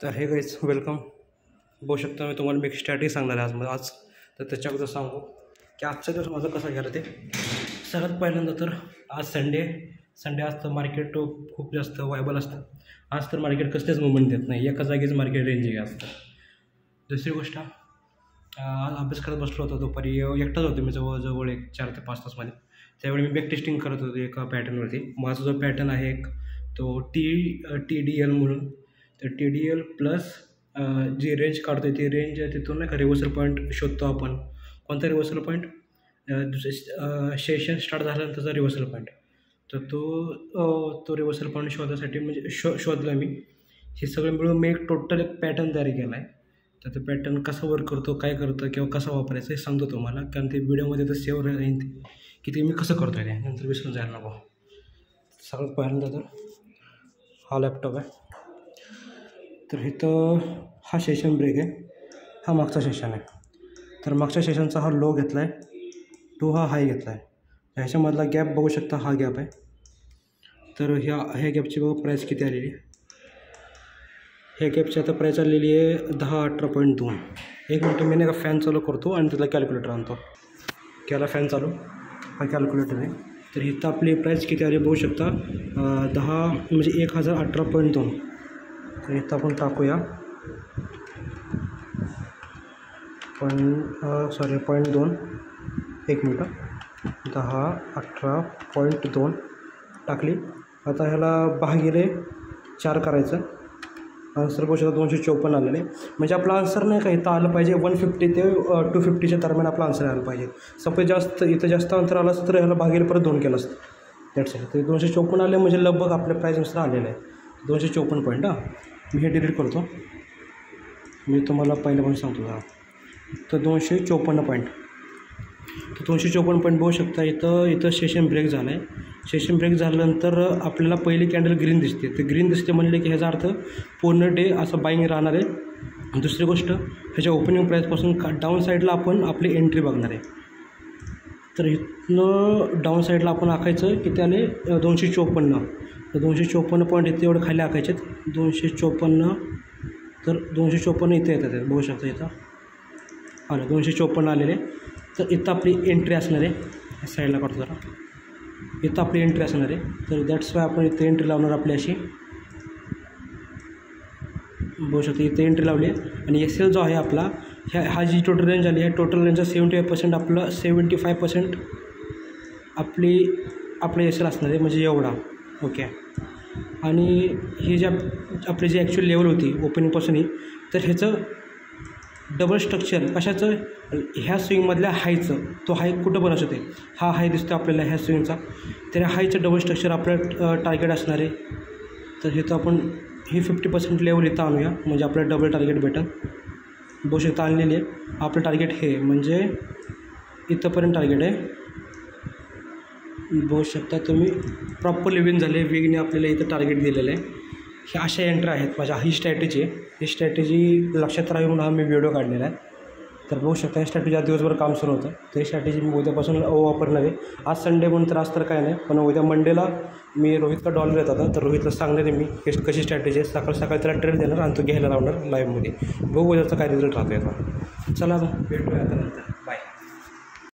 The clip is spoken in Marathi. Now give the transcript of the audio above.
तर हे गाईज वेलकम. बघू शकता मी तुम्हाला एक स्ट्रॅटेजी सांगणार आहे आज. तर त्याच्या अगोदर सांगू की आजचा दिवस माझं कसं गेलं ते. सगळ्यात पहिल्यांदा तर आज संडे आज तर मार्केट खूप जास्त वायबल असतं. आज तर मार्केट कसलेच मुवमेंट देत नाही, एका जागेच मार्केट रेंज असतं. दुसरी गोष्ट, आज अभ्यास करत बसलो होतो दुपारी, एकटाच होतो मी जवळ एक 4 ते 5 तासमध्ये. त्यावेळी मी बॅक टेस्टिंग करत होतो एका पॅटर्नवरती. माझा जो पॅटर्न आहे एक तो TDL म्हणून. तर TDL प्लस जी रेंज काढतो ती रेंज तिथून नाही का रिव्हर्सल पॉईंट शोधतो आपण. कोणता रिव्हर्सल पॉईंट? दुसरे सेशन स्टार्ट झाल्यानंतरचा रिव्हर्सल पॉईंट. तर तो रिव्हर्सल पॉईंट शोधायसाठी म्हणजे शोधला मी. हे सगळं मिळून मी एक पॅटर्न तयार केला आहे. तर ते पॅटर्न कसा वर्क करतो, काय करतं किंवा कसा वापरायचं हे सांगतो तुम्हाला, कारण ते व्हिडिओमध्ये तर सेव्ह राहील की ते मी कसं करतो आहे, नंतर विसरून जायला नको. सगळ्यात पहिल्यांदा तर हा लॅपटॉप आहे. तर इथं हा सेशन ब्रेक आहे, हा मागचा सेशन आहे. तर मागच्या सेशनचा हा लो घेतला आहे, तो हा हाय घेतला आहे. ह्याच्यामधला गॅप बघू शकता, हा गॅप आहे. तर ह्या गॅपची बघा प्राईस किती आलेली आहे. ह्या गॅपची आता प्राईस आलेली आहे 10-18.2. एक मिनटं मी नाही का फॅन चालू करतो आणि त्याला कॅल्क्युलेटर आणतो. केला फॅन चालू, हा कॅल्क्युलेटर आहे. तर इथं आपली प्राईस किती आली बघू शकता, 1018.2. तर इथं आपण टाकूया 0.2. एक मिनटं, 1018.2 टाकली. आता ह्याला भागिले 4 करायचं. आन्सर बघू शकता 254 आलेले. म्हणजे आपला आन्सर नाही का इथं आलं पाहिजे 150 ते 250च्या दरम्यान आपला आन्सर आलं पाहिजे. सपोज इथं जास्त अंतर आलं असतं तर ह्याला भागिले परत 2 केलं असतं. That's it. तर 254 आले म्हणजे लगभग आपल्या प्राईजनुसार आलेलं आहे 254 पॉईंट. मी हे डिलीट करतो, मी तुम्हाला पहिल्यापासून सांगतो. तर 254 पॉईंट. तर 254 पॉईंट बघू शकता. इथं सेशन ब्रेक झालं आहे. सेशन ब्रेक झाल्यानंतर आपल्याला पहिली कॅन्डल ग्रीन दिसते. तर ग्रीन दिसते म्हणले की ह्याचा अर्थ पूर्ण डे असं बाईंग राहणार आहे. दुसरी गोष्ट, ह्याच्या ओपनिंग प्राईसपासून डाऊन साईडला आपण आपली एंट्री बघणार आहे. तर इथनं डाऊन साईडला आपण आखायचं किती आले 254. तर 254 पॉईंट इथे एवढं खाली आखायचे 254. तर 254 इथे येतात, बघू शकता इथं आलं 254 आलेले. तर इथं आपली एंट्री असणार आहे. साईडला काढतो जरा, इथं आपली एंट्री असणार आहे. तर दॅट्स वाय आपण इथं एंट्री लावणार आपली अशी, बघू शकता इथं एंट्री लावली आहे. आणि SL जो आहे आपला, हा जी टोटल रेंज आली आहे, टोटल रेंजचा 75% आपलं 75% आपलं SL असणार आहे, म्हणजे एवढा. ओके. आणि हे जे आपली जी ॲक्च्युअल लेवल होती ओपनिंगपासून, तर ह्याचं डबल स्ट्रक्चर कशाचं, ह्या स्विंगमधल्या हायचं. तो हाय कुठं पण असू दे, हा हाय दिसतो आपल्याला ह्या स्विंगचा, तर हायचं डबल स्ट्रक्चर आपलं टार्गेट असणार आहे. तर इथं आपण ही 50% लेवल इथं आणूया, म्हणजे आपल्याला डबल टार्गेट भेटेल. बघू शकता आणलेली आहे. आपलं टार्गेट हे म्हणजे इथंपर्यंत टार्गेट आहे. बघू शकता तुम्ही, प्रॉपरली विन झाले. विगने आपल्याला इथं टार्गेट दिलेलं आहे. ह्या अशा एंट्री आहेत माझ्या. ही स्ट्रॅटेजी आहे. ही स्ट्रॅटेजी लक्षात राहील म्हणून हा मी व्हिडिओ काढलेला आहे. तर बघू शकता ही स्ट्रॅटेजी आज दिवसभर काम सुरू होतं. तर ही स्ट्रॅटेजी मी उद्यापासून वापरणार आहे. आज संडे म्हणून तर आज तर काय नाही, पण उद्या मंडेला मी रोहितला डॉलर येत होता, तर रोहितला सांगणार आहे मी कशी स्ट्रॅटेजी आहे. सकाळी त्याला ट्रेड देणार आणि तो घ्यायला लावणार लाईव्हमध्ये. बघू उद्याचा काय रिझल्ट राहतो याचा. चला भेटूया आता नंतर. बाय.